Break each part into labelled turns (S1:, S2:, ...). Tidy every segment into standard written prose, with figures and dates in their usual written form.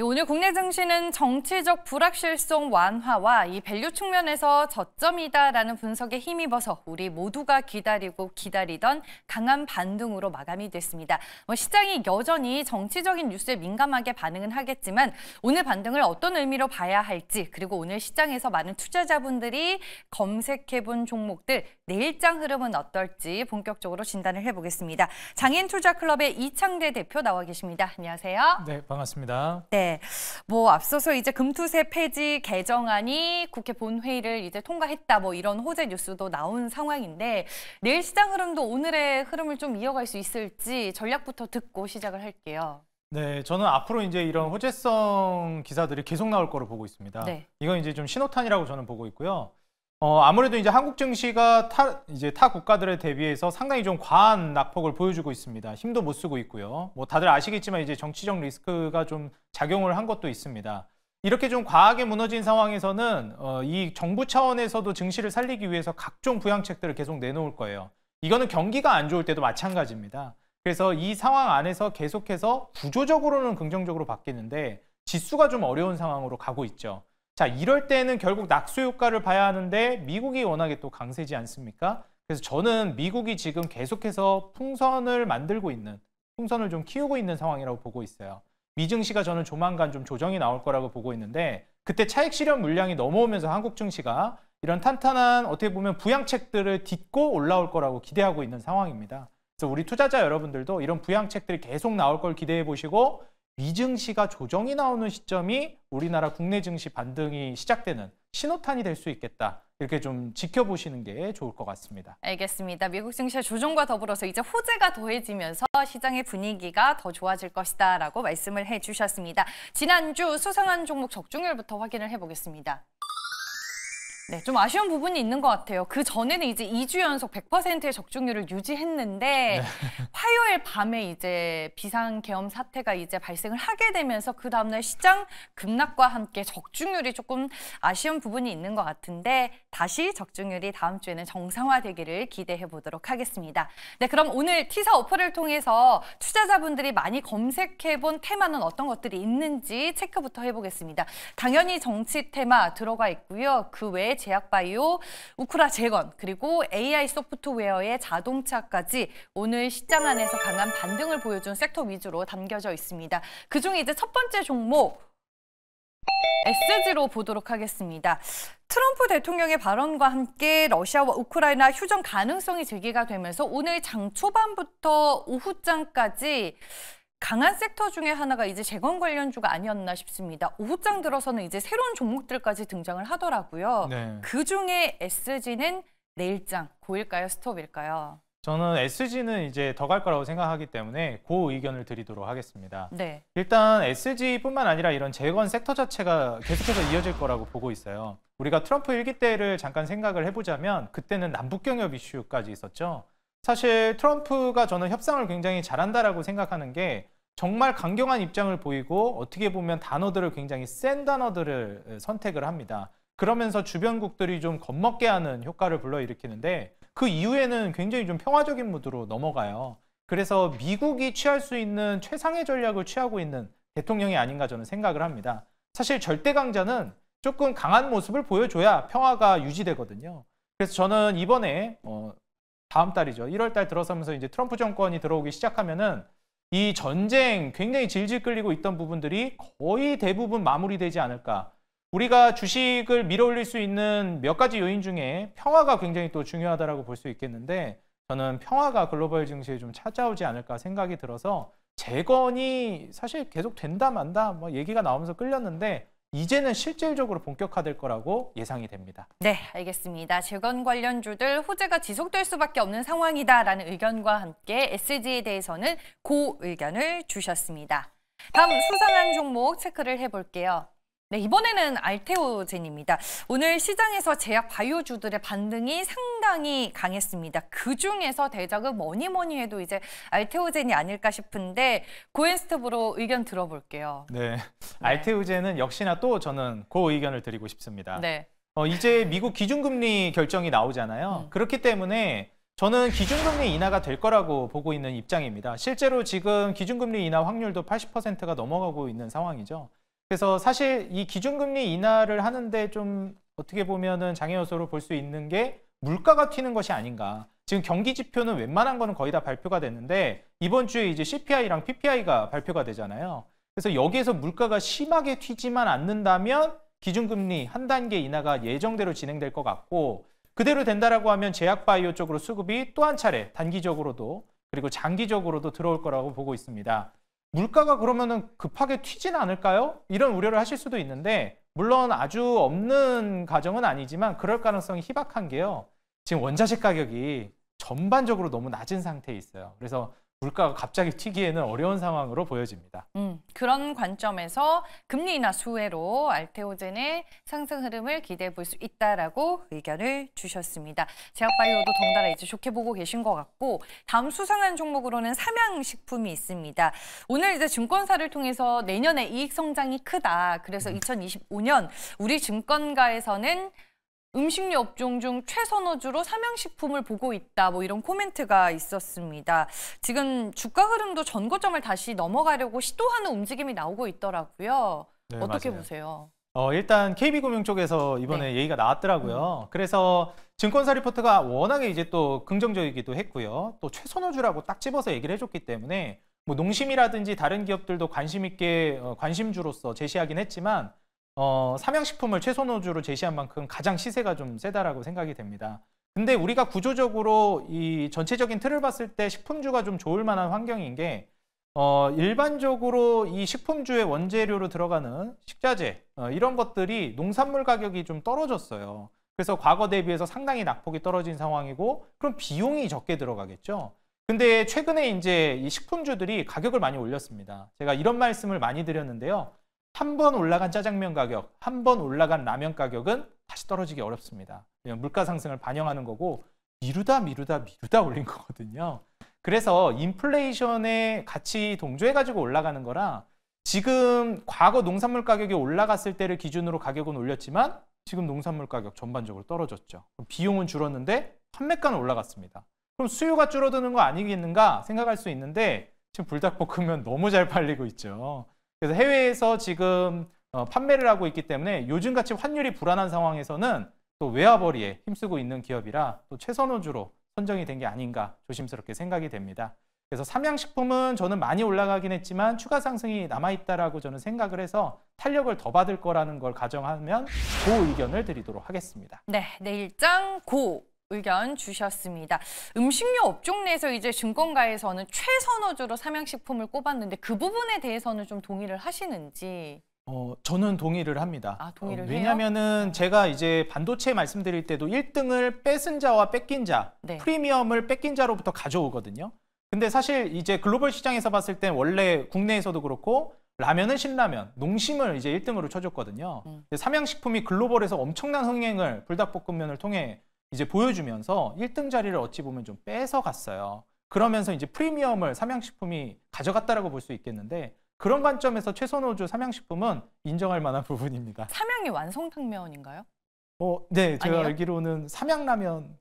S1: 오늘 국내 증시는 정치적 불확실성 완화와 이 밸류 측면에서 저점이다라는 분석에 힘입어서 우리 모두가 기다리고 기다리던 강한 반등으로 마감이 됐습니다. 시장이 여전히 정치적인 뉴스에 민감하게 반응은 하겠지만 오늘 반등을 어떤 의미로 봐야 할지, 그리고 오늘 시장에서 많은 투자자분들이 검색해본 종목들 내일장 흐름은 어떨지 본격적으로 진단을 해보겠습니다. 장인투자클럽의 이창대 대표 나와 계십니다. 안녕하세요.
S2: 네, 반갑습니다.
S1: 네. 앞서서 이제 금투세 폐지 개정안이 국회 본회의를 이제 통과했다, 이런 호재 뉴스도 나온 상황인데 내일 시장 흐름도 오늘의 흐름을 좀 이어갈 수 있을지 전략부터 듣고 시작을 할게요.
S2: 네, 저는 앞으로 이제 이런 호재성 기사들이 계속 나올 거로 보고 있습니다.
S1: 네.
S2: 이건 이제 좀 신호탄이라고 저는 보고 있고요. 아무래도 이제 한국 증시가 타 국가들에 대비해서 상당히 좀 과한 낙폭을 보여주고 있습니다. 힘도 못 쓰고 있고요. 다들 아시겠지만 이제 정치적 리스크가 좀 작용을 한 것도 있습니다. 이렇게 좀 과하게 무너진 상황에서는 이 정부 차원에서도 증시를 살리기 위해서 각종 부양책들을 계속 내놓을 거예요. 이거는 경기가 안 좋을 때도 마찬가지입니다. 그래서 이 상황 안에서 계속해서 구조적으로는 긍정적으로 바뀌는데 지수가 좀 어려운 상황으로 가고 있죠. 자, 이럴 때는 결국 낙수 효과를 봐야 하는데 미국이 워낙에 또 강세지 않습니까? 그래서 저는 미국이 지금 계속해서 풍선을 만들고 있는, 풍선을 좀 키우고 있는 상황이라고 보고 있어요. 미증시가 저는 조만간 좀 조정이 나올 거라고 보고 있는데 그때 차익 실현 물량이 넘어오면서 한국 증시가 이런 탄탄한 어떻게 보면 부양책들을 딛고 올라올 거라고 기대하고 있는 상황입니다. 그래서 우리 투자자 여러분들도 이런 부양책들이 계속 나올 걸 기대해 보시고 미증시가 조정이 나오는 시점이 우리나라 국내 증시 반등이 시작되는 신호탄이 될 수 있겠다. 이렇게 좀 지켜보시는 게 좋을 것 같습니다.
S1: 알겠습니다. 미국 증시의 조정과 더불어서 이제 호재가 더해지면서 시장의 분위기가 더 좋아질 것이다라고 말씀을 해주셨습니다. 지난주 수상한 종목 적중률부터 확인을 해보겠습니다. 네, 좀 아쉬운 부분이 있는 것 같아요. 그 전에는 이제 2주 연속 100%의 적중률을 유지했는데 네. 화요일 밤에 이제 비상계엄 사태가 이제 발생을 하게 되면서 그 다음날 시장 급락과 함께 적중률이 조금 아쉬운 부분이 있는 것 같은데 다시 적중률이 다음 주에는 정상화되기를 기대해 보도록 하겠습니다. 네, 그럼 오늘 티사 어플을 통해서 투자자분들이 많이 검색해본 테마는 어떤 것들이 있는지 체크부터 해보겠습니다. 당연히 정치 테마 들어가 있고요. 그 외에 제약바이오, 우크라 재건, 그리고 AI 소프트웨어의 자동차까지 오늘 시장 안에서 강한 반등을 보여준 섹터 위주로 담겨져 있습니다. 그중에 이제 첫 번째 종목 SG로 보도록 하겠습니다. 트럼프 대통령의 발언과 함께 러시아와 우크라이나 휴전 가능성이 제기가 되면서 오늘 장 초반부터 오후장까지 강한 섹터 중에 하나가 이제 재건 관련주가 아니었나 싶습니다. 오후장 들어서는 이제 새로운 종목들까지 등장을 하더라고요. 네. 그중에 SG는 내일장 고일까요? 스톱일까요?
S2: 저는 SG는 이제 더 갈 거라고 생각하기 때문에 그 의견을 드리도록 하겠습니다.
S1: 네.
S2: 일단 SG뿐만 아니라 이런 재건 섹터 자체가 계속해서 이어질 거라고 보고 있어요. 우리가 트럼프 1기 때를 잠깐 생각을 해보자면 그때는 남북경협 이슈까지 있었죠. 사실 트럼프가 저는 협상을 굉장히 잘한다라고 생각하는 게 정말 강경한 입장을 보이고 어떻게 보면 단어들을 굉장히 센 단어들을 선택을 합니다. 그러면서 주변국들이 좀 겁먹게 하는 효과를 불러일으키는데 그 이후에는 굉장히 좀 평화적인 무드로 넘어가요. 그래서 미국이 취할 수 있는 최상의 전략을 취하고 있는 대통령이 아닌가 저는 생각을 합니다. 사실 절대 강자는 조금 강한 모습을 보여줘야 평화가 유지되거든요. 그래서 저는 이번에 다음 달이죠. 1월 달 들어서면서 이제 트럼프 정권이 들어오기 시작하면은 이 전쟁 굉장히 질질 끌리고 있던 부분들이 거의 대부분 마무리되지 않을까. 우리가 주식을 밀어올릴 수 있는 몇 가지 요인 중에 평화가 굉장히 또 중요하다고 볼 수 있겠는데 저는 평화가 글로벌 증시에 좀 찾아오지 않을까 생각이 들어서 재건이 사실 계속 된다 만다 얘기가 나오면서 끌렸는데 이제는 실질적으로 본격화될 거라고 예상이 됩니다.
S1: 네, 알겠습니다. 재건 관련주들 호재가 지속될 수밖에 없는 상황이다라는 의견과 함께 SG에 대해서는 고 의견을 주셨습니다. 다음 수상한 종목 체크를 해볼게요. 네, 이번에는 알테오젠입니다. 오늘 시장에서 제약 바이오주들의 반등이 상당히 강했습니다. 그중에서 대작은 뭐니 해도 이제 알테오젠이 아닐까 싶은데 고엔스톱으로 의견 들어볼게요.
S2: 네, 알테오젠은 역시나 또 저는 그 의견을 드리고 싶습니다.
S1: 네.
S2: 이제 미국 기준금리 결정이 나오잖아요. 그렇기 때문에 저는 기준금리 인하가 될 거라고 보고 있는 입장입니다. 실제로 지금 기준금리 인하 확률도 80%가 넘어가고 있는 상황이죠. 그래서 사실 이 기준금리 인하를 하는데 좀 어떻게 보면은 장애 요소로 볼 수 있는 게 물가가 튀는 것이 아닌가. 지금 경기 지표는 웬만한 거는 거의 다 발표가 됐는데 이번 주에 이제 CPI랑 PPI가 발표가 되잖아요. 그래서 여기에서 물가가 심하게 튀지만 않는다면 기준금리 한 단계 인하가 예정대로 진행될 것 같고, 그대로 된다라고 하면 제약바이오 쪽으로 수급이 또 한 차례 단기적으로도 그리고 장기적으로도 들어올 거라고 보고 있습니다. 물가가 그러면은 급하게 튀진 않을까요? 이런 우려를 하실 수도 있는데, 물론 아주 없는 가정은 아니지만 그럴 가능성이 희박한 게요. 지금 원자재 가격이 전반적으로 너무 낮은 상태에 있어요. 그래서 물가가 갑자기 튀기에는 어려운 상황으로 보여집니다.
S1: 그런 관점에서 금리 인하 수혜로 알테오젠의 상승 흐름을 기대해 볼 수 있다라고 의견을 주셨습니다. 제약바이오도 덩달아 이제 좋게 보고 계신 것 같고, 다음 수상한 종목으로는 삼양식품이 있습니다. 오늘 이제 증권사를 통해서 내년에 이익 성장이 크다. 그래서 2025년 우리 증권가에서는 음식료 업종 중 최선호주로 삼양식품을 보고 있다. 뭐 이런 코멘트가 있었습니다. 지금 주가 흐름도 전고점을 다시 넘어가려고 시도하는 움직임이 나오고 있더라고요.
S2: 네,
S1: 어떻게
S2: 맞아요.
S1: 보세요?
S2: 일단 KB금융 쪽에서 이번에 얘기가 나왔더라고요. 그래서 증권사 리포트가 워낙에 이제 또 긍정적이기도 했고요. 또 최선호주라고 딱 집어서 얘기를 해줬기 때문에 뭐 농심이라든지 다른 기업들도 관심 있게 관심주로서 제시하긴 했지만 삼양식품을 최선호주로 제시한 만큼 가장 시세가 좀 세다라고 생각이 됩니다. 근데 우리가 구조적으로 이 전체적인 틀을 봤을 때 식품주가 좀 좋을 만한 환경인 게 일반적으로 이 식품주의 원재료로 들어가는 식자재 이런 것들이 농산물 가격이 좀 떨어졌어요. 그래서 과거 대비해서 상당히 낙폭이 떨어진 상황이고, 그럼 비용이 적게 들어가겠죠. 근데 최근에 이제 이 식품주들이 가격을 많이 올렸습니다. 제가 이런 말씀을 많이 드렸는데요. 한 번 올라간 짜장면 가격, 한 번 올라간 라면 가격은 다시 떨어지기 어렵습니다. 물가 상승을 반영하는 거고, 미루다 올린 거거든요. 그래서 인플레이션에 같이 동조해가지고 올라가는 거라, 지금 과거 농산물 가격이 올라갔을 때를 기준으로 가격은 올렸지만 지금 농산물 가격 전반적으로 떨어졌죠. 비용은 줄었는데 판매가는 올라갔습니다. 그럼 수요가 줄어드는 거 아니겠는가 생각할 수 있는데, 지금 불닭볶음면 너무 잘 팔리고 있죠. 그래서 해외에서 지금 판매를 하고 있기 때문에 요즘같이 환율이 불안한 상황에서는 또 외화벌이에 힘쓰고 있는 기업이라 또 최선호주로 선정이 된 게 아닌가 조심스럽게 생각이 됩니다. 그래서 삼양식품은 저는 많이 올라가긴 했지만 추가 상승이 남아있다라고 저는 생각을 해서 탄력을 더 받을 거라는 걸 가정하면 그 의견을 드리도록 하겠습니다.
S1: 네, 내일장 고 의견 주셨습니다. 음식료 업종 내에서 이제 증권가에서는 최선호주로 삼양식품을 꼽았는데 그 부분에 대해서는 좀 동의를 하시는지?
S2: 저는 동의를 합니다.
S1: 아, 동의를 해요?
S2: 왜냐면은 제가 이제 반도체 말씀드릴 때도 1등을 뺏은 자와 뺏긴 자,
S1: 네.
S2: 프리미엄을 뺏긴 자로부터 가져오거든요. 근데 사실 이제 글로벌 시장에서 봤을 땐 원래 국내에서도 그렇고 라면은 신라면, 농심을 이제 1등으로 쳐줬거든요. 삼양식품이 글로벌에서 엄청난 흥행을 불닭볶음면을 통해 이제 보여주면서 1등 자리를 어찌 보면 좀 뺏어갔어요. 그러면서 이제 프리미엄을 삼양식품이 가져갔다라고 볼 수 있겠는데, 그런 관점에서 최선호주 삼양식품은 인정할 만한 부분입니다.
S1: 삼양이 완성탕면인가요?
S2: 네, 제가
S1: 아니에요?
S2: 알기로는 삼양라면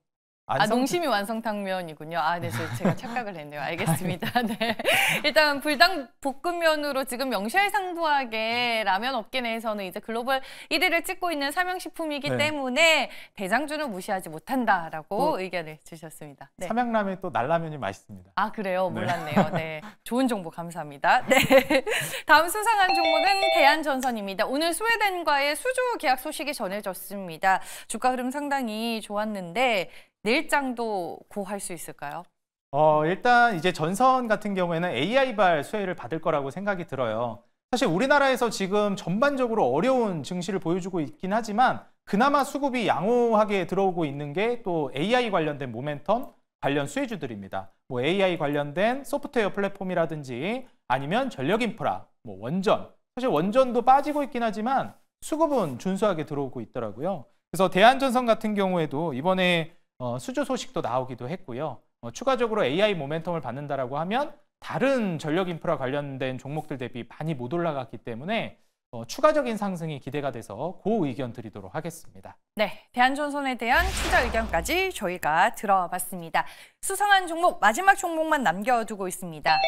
S1: 농심이 완성탕면이군요. 네, 제가 착각을 했네요. 알겠습니다. 네. 일단 불닭볶음면으로 지금 명실상부하게 라면 업계 내에서는 이제 글로벌 1위를 찍고 있는 삼양식품이기
S2: 네.
S1: 때문에 대장주는 무시하지 못한다라고 의견을 주셨습니다. 네.
S2: 삼양라면 또 날라면이 맛있습니다.
S1: 아, 그래요? 몰랐네요. 네. 좋은 정보 감사합니다. 네. 다음 수상한 종목은 대한전선입니다. 오늘 스웨덴과의 수주 계약 소식이 전해졌습니다. 주가 흐름 상당히 좋았는데 내일장도 고할 수 있을까요?
S2: 일단 이제 전선 같은 경우에는 AI발 수혜를 받을 거라고 생각이 들어요. 사실 우리나라에서 지금 전반적으로 어려운 증시를 보여주고 있긴 하지만 그나마 수급이 양호하게 들어오고 있는 게 또 AI 관련된 모멘텀 관련 수혜주들입니다. 뭐 AI 관련된 소프트웨어 플랫폼이라든지 아니면 전력 인프라, 뭐 원전. 사실 원전도 빠지고 있긴 하지만 수급은 준수하게 들어오고 있더라고요. 그래서 대한전선 같은 경우에도 이번에 수주 소식도 나오기도 했고요. 추가적으로 AI 모멘텀을 받는다라고 하면 다른 전력 인프라 관련된 종목들 대비 많이 못 올라갔기 때문에 추가적인 상승이 기대가 돼서 그 의견 드리도록 하겠습니다.
S1: 네, 대한전선에 대한 투자 의견까지 저희가 들어봤습니다. 수상한 종목 마지막 종목만 남겨두고 있습니다.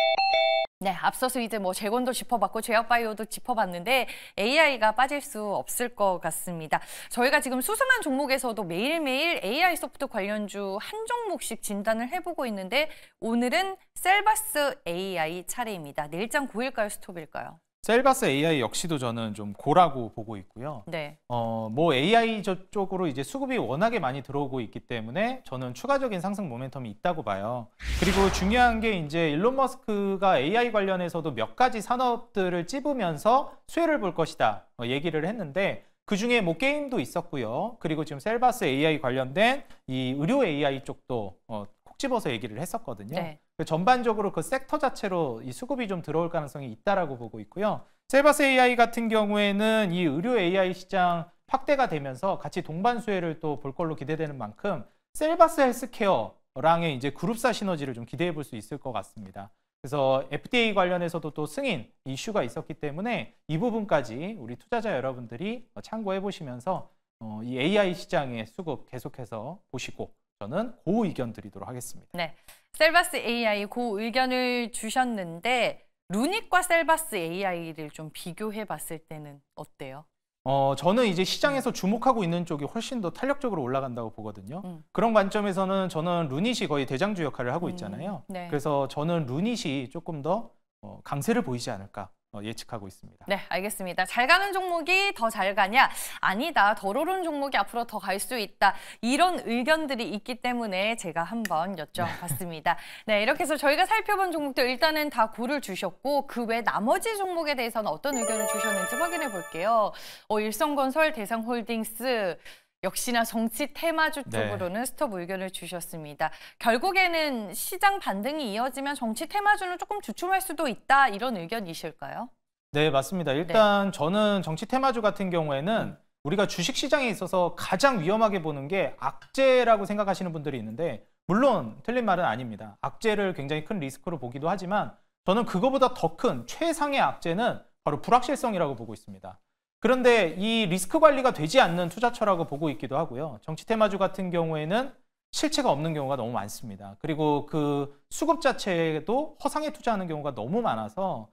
S1: 네, 앞서서 이제 뭐 재건도 짚어봤고 제약바이오도 짚어봤는데 AI가 빠질 수 없을 것 같습니다. 저희가 지금 수상한 종목에서도 매일매일 AI 소프트 관련주 한 종목씩 진단을 해보고 있는데 오늘은 셀바스 AI 차례입니다. 내일장 고일까요, 스톱일까요?
S2: 셀바스 AI 역시도 저는 좀 고라고 보고 있고요.
S1: 네.
S2: 뭐 AI 쪽으로 이제 수급이 워낙에 많이 들어오고 있기 때문에 저는 추가적인 상승 모멘텀이 있다고 봐요. 그리고 중요한 게 이제 일론 머스크가 AI 관련해서도 몇 가지 산업들을 찝으면서 수혜를 볼 것이다 얘기를 했는데 그중에 뭐 게임도 있었고요. 그리고 지금 셀바스 AI 관련된 이 의료 AI 쪽도 콕 집어서 얘기를 했었거든요.
S1: 네.
S2: 전반적으로 그 섹터 자체로 이 수급이 좀 들어올 가능성이 있다라고 보고 있고요. 셀바스 AI 같은 경우에는 이 의료 AI 시장 확대가 되면서 같이 동반 수혜를 또 볼 걸로 기대되는 만큼 셀바스 헬스케어랑의 이제 그룹사 시너지를 좀 기대해 볼 수 있을 것 같습니다. 그래서 FDA 관련해서도 또 승인 이슈가 있었기 때문에 이 부분까지 우리 투자자 여러분들이 참고해 보시면서 이 AI 시장의 수급 계속해서 보시고 저는 고 의견 드리도록 하겠습니다.
S1: 네, 셀바스 AI 고 의견을 주셨는데 루닉과 셀바스 AI를 좀 비교해 봤을 때는 어때요?
S2: 저는 이제 시장에서 주목하고 있는 쪽이 훨씬 더 탄력적으로 올라간다고 보거든요. 그런 관점에서는 저는 루닛이 거의 대장주 역할을 하고 있잖아요.
S1: 네.
S2: 그래서 저는 루닛이 조금 더 강세를 보이지 않을까 예측하고 있습니다.
S1: 네, 알겠습니다. 잘 가는 종목이 더 잘 가냐? 아니다. 덜 오른 종목이 앞으로 더 갈 수 있다. 이런 의견들이 있기 때문에 제가 한번 여쭤봤습니다. 네, 이렇게 해서 저희가 살펴본 종목들 일단은 다 고를 주셨고 그 외 나머지 종목에 대해서는 어떤 의견을 주셨는지 확인해 볼게요. 일성건설, 대상홀딩스, 역시나 정치 테마주 쪽으로는 스톱 의견을 주셨습니다. 결국에는 시장 반등이 이어지면 정치 테마주는 조금 주춤할 수도 있다 이런 의견이실까요?
S2: 네, 맞습니다. 일단 저는 정치 테마주 같은 경우에는 우리가 주식시장에 있어서 가장 위험하게 보는 게 악재라고 생각하시는 분들이 있는데 물론 틀린 말은 아닙니다. 악재를 굉장히 큰 리스크로 보기도 하지만 저는 그거보다 더 큰 최상의 악재는 바로 불확실성이라고 보고 있습니다. 그런데 이 리스크 관리가 되지 않는 투자처라고 보고 있기도 하고요. 정치 테마주 같은 경우에는 실체가 없는 경우가 너무 많습니다. 그리고 그 수급 자체도 허상에 투자하는 경우가 너무 많아서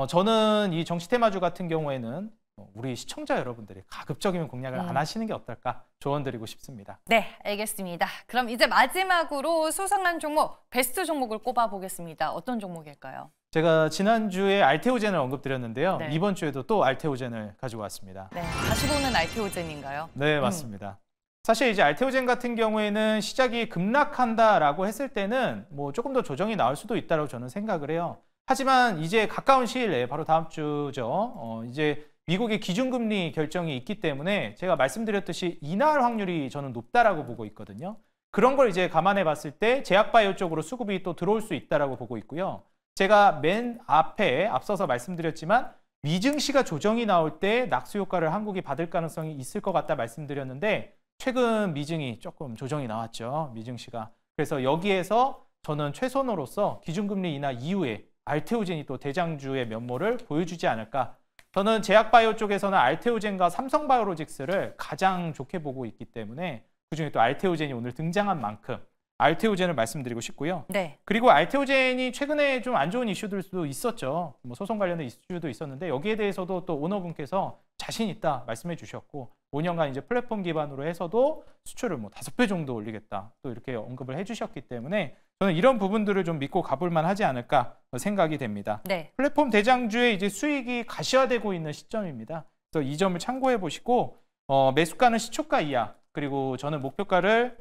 S2: 저는 이 정치 테마주 같은 경우에는 우리 시청자 여러분들이 가급적이면 공략을 안 하시는 게 어떨까 조언드리고 싶습니다.
S1: 네, 알겠습니다. 그럼 이제 마지막으로 수상한 종목, 베스트 종목을 꼽아보겠습니다. 어떤 종목일까요?
S2: 제가 지난주에 알테오젠을 언급드렸는데요.
S1: 네.
S2: 이번 주에도 또 알테오젠을 가지고 왔습니다.
S1: 네, 다시 보는 알테오젠인가요?
S2: 네, 맞습니다. 사실 이제 알테오젠 같은 경우에는 시작이 급락한다라고 했을 때는 뭐 조금 더 조정이 나올 수도 있다고 저는 생각을 해요. 하지만 이제 가까운 시일 내에 바로 다음 주죠. 이제 미국의 기준금리 결정이 있기 때문에 제가 말씀드렸듯이 인하할 확률이 저는 높다라고 보고 있거든요. 그런 걸 이제 감안해 봤을 때 제약바이오 쪽으로 수급이 또 들어올 수 있다라고 보고 있고요. 제가 맨 앞에 앞서서 말씀드렸지만 미증시가 조정이 나올 때 낙수 효과를 한국이 받을 가능성이 있을 것 같다 말씀드렸는데 최근 미증이 조금 조정이 나왔죠. 미증시가. 그래서 여기에서 저는 최선으로서 기준금리 인하 이후에 알테오젠이 또 대장주의 면모를 보여주지 않을까. 저는 제약바이오 쪽에서는 알테오젠과 삼성바이오로직스를 가장 좋게 보고 있기 때문에 그중에 또 알테오젠이 오늘 등장한 만큼 알테오젠을 말씀드리고 싶고요.
S1: 네.
S2: 그리고 알테오젠이 최근에 좀 안 좋은 이슈들도 있었죠. 뭐 소송 관련된 이슈도 있었는데 여기에 대해서도 또 오너분께서 자신 있다 말씀해 주셨고 5년간 이제 플랫폼 기반으로 해서도 수출을 뭐 5배 정도 올리겠다 또 이렇게 언급을 해주셨기 때문에 저는 이런 부분들을 좀 믿고 가볼 만하지 않을까 생각이 됩니다.
S1: 네.
S2: 플랫폼 대장주의 이제 수익이 가시화되고 있는 시점입니다. 그래서 이 점을 참고해 보시고 매수가는 시초가 이하 그리고 저는 목표가를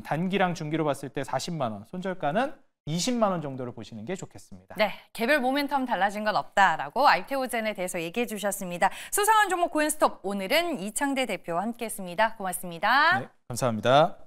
S2: 단기랑 중기로 봤을 때 40만 원, 손절가는 20만 원 정도를 보시는 게 좋겠습니다.
S1: 네, 개별 모멘텀 달라진 건 없다라고 알테오젠에 대해서 얘기해 주셨습니다. 수상한 종목 고인스톱 오늘은 이창대 대표와 함께했습니다. 고맙습니다.
S2: 네, 감사합니다.